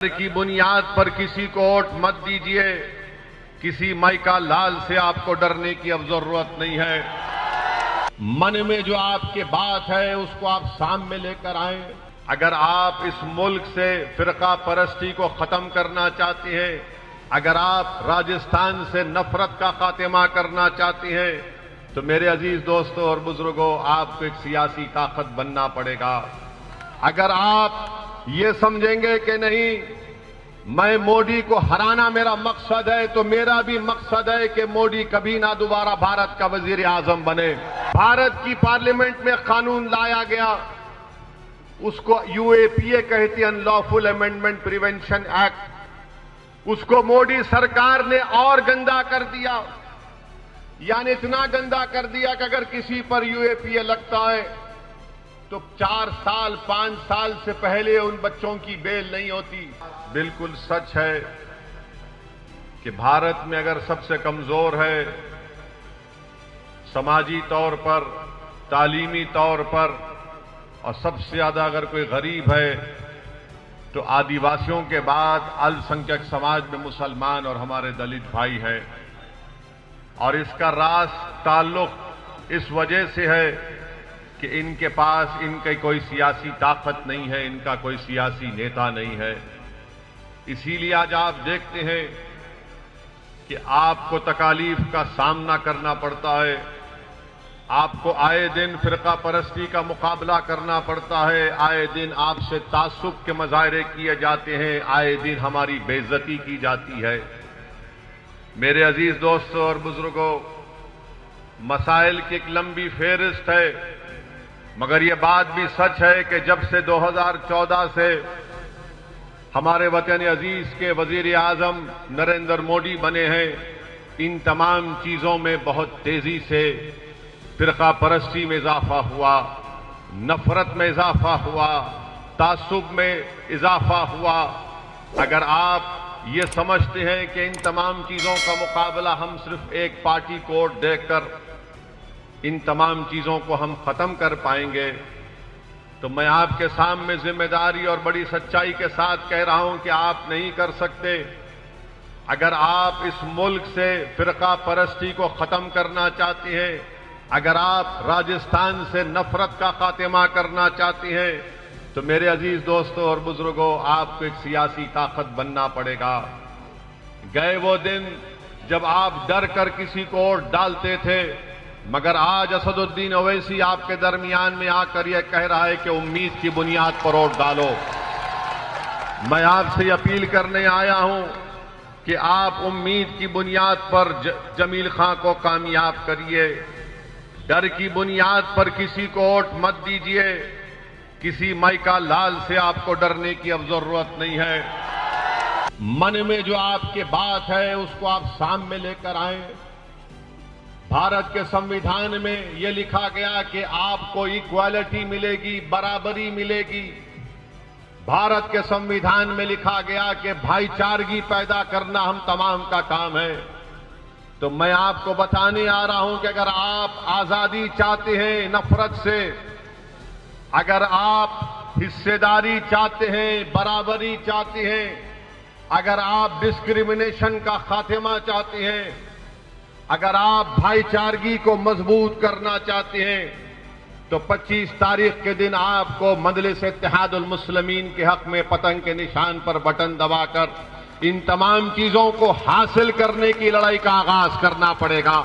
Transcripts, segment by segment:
की बुनियाद पर किसी को वोट मत दीजिए। किसी माइका लाल से आपको डरने की अब जरूरत नहीं है। मन में जो आपके बात है उसको आप सामने लेकर आए। अगर आप इस मुल्क से फिरका परस्ती को खत्म करना चाहते हैं, अगर आप राजस्थान से नफरत का खात्मा करना चाहते हैं, तो मेरे अजीज दोस्तों और बुजुर्गों, आपको एक सियासी ताकत बनना पड़ेगा। अगर आप ये समझेंगे कि नहीं मैं मोदी को हराना मेरा मकसद है, तो मेरा भी मकसद है कि मोदी कभी ना दोबारा भारत का वजीर आजम बने। भारत की पार्लियामेंट में कानून लाया गया, उसको यूएपीए कहती है, अनलॉफुल अमेंडमेंट प्रिवेंशन एक्ट। उसको मोदी सरकार ने और गंदा कर दिया, यानी इतना गंदा कर दिया कि अगर किसी पर यूएपीए लगता है तो 4 साल 5 साल से पहले उन बच्चों की बेल नहीं होती। बिल्कुल सच है कि भारत में अगर सबसे कमजोर है समाजी तौर पर, तालीमी तौर पर, और सबसे ज्यादा अगर कोई गरीब है तो आदिवासियों के बाद अल्पसंख्यक समाज में मुसलमान और हमारे दलित भाई है। और इसका रास ताल्लुक इस वजह से है कि इनके पास इनकी कोई सियासी ताकत नहीं है, इनका कोई सियासी नेता नहीं है। इसीलिए आज आप देखते हैं कि आपको तकालीफ का सामना करना पड़ता है, आपको आए दिन फिरका परस्ती का मुकाबला करना पड़ता है, आए दिन आपसे तासुब के मुजाहरे किए जाते हैं, आए दिन हमारी बेइज्जती की जाती है। मेरे अजीज दोस्तों और बुजुर्गों, मसाइल की एक लंबी फेहरिस्त है, मगर यह बात भी सच है कि जब से 2014 से हमारे वतन अजीज के वजीर आजम नरेंद्र मोदी बने हैं, इन तमाम चीजों में बहुत तेजी से फिरका परस्ती में इजाफा हुआ, नफरत में इजाफा हुआ, तासुब में इजाफा हुआ। अगर आप ये समझते हैं कि इन तमाम चीजों का मुकाबला हम सिर्फ एक पार्टी को वोट देकर इन तमाम चीजों को हम खत्म कर पाएंगे, तो मैं आपके सामने जिम्मेदारी और बड़ी सच्चाई के साथ कह रहा हूं कि आप नहीं कर सकते। अगर आप इस मुल्क से फिरका परस्ती को खत्म करना चाहते हैं, अगर आप राजस्थान से नफरत का खात्मा करना चाहते हैं, तो मेरे अजीज दोस्तों और बुजुर्गों, आपको एक सियासी ताकत बनना पड़ेगा। गए वो दिन जब आप डर कर किसी को वोट डालते थे, मगर आज असदुद्दीन ओवैसी आपके दरमियान में आकर यह कह रहा है कि उम्मीद की बुनियाद पर वोट डालो। मैं आपसे अपील करने आया हूं कि आप उम्मीद की बुनियाद पर जमील खां को कामयाब करिए। डर की बुनियाद पर किसी को वोट मत दीजिए। किसी माइका लाल से आपको डरने की अब जरूरत नहीं है। मन में जो आपके बात है उसको आप सामने लेकर आए। भारत के संविधान में यह लिखा गया कि आपको इक्वालिटी मिलेगी, बराबरी मिलेगी। भारत के संविधान में लिखा गया कि भाईचारगी पैदा करना हम तमाम का काम है। तो मैं आपको बताने आ रहा हूं कि अगर आप आजादी चाहते हैं नफरत से, अगर आप हिस्सेदारी चाहते हैं, बराबरी चाहते हैं, अगर आप डिस्क्रिमिनेशन का खात्मा चाहते हैं, अगर आप भाईचारगी को मजबूत करना चाहते हैं, तो 25 तारीख के दिन आपको मजलिस इत्तेहादुल मुस्लिमीन के हक में पतंग के निशान पर बटन दबाकर इन तमाम चीजों को हासिल करने की लड़ाई का आगाज करना पड़ेगा।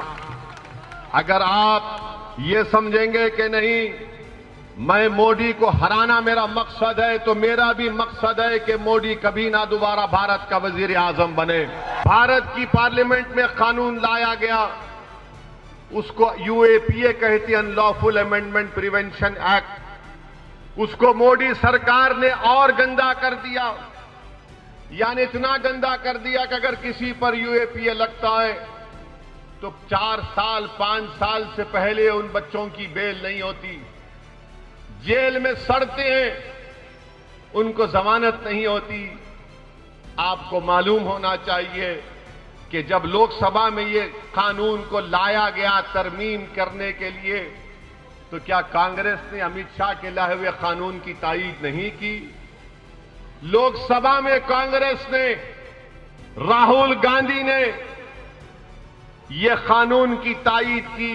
अगर आप ये समझेंगे कि नहीं मैं मोदी को हराना मेरा मकसद है, तो मेरा भी मकसद है कि मोदी कभी ना दोबारा भारत का वजीर आजम बने। भारत की पार्लियामेंट में कानून लाया गया, उसको यूएपीए कहती है, अनलॉफुल अमेंडमेंट प्रिवेंशन एक्ट। उसको मोदी सरकार ने और गंदा कर दिया, यानी इतना गंदा कर दिया कि अगर किसी पर यूएपीए लगता है तो 4 साल 5 साल से पहले उन बच्चों की बेल नहीं होती, जेल में सड़ते हैं, उनको जमानत नहीं होती। आपको मालूम होना चाहिए कि जब लोकसभा में ये कानून को लाया गया तरमीम करने के लिए, तो क्या कांग्रेस ने अमित शाह के लाए हुए कानून की तायीद नहीं की? लोकसभा में कांग्रेस ने, राहुल गांधी ने यह कानून की तायीद की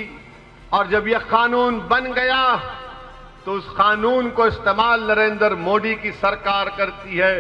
और जब यह कानून बन गया तो उस कानून को इस्तेमाल नरेंद्र मोदी की सरकार करती है।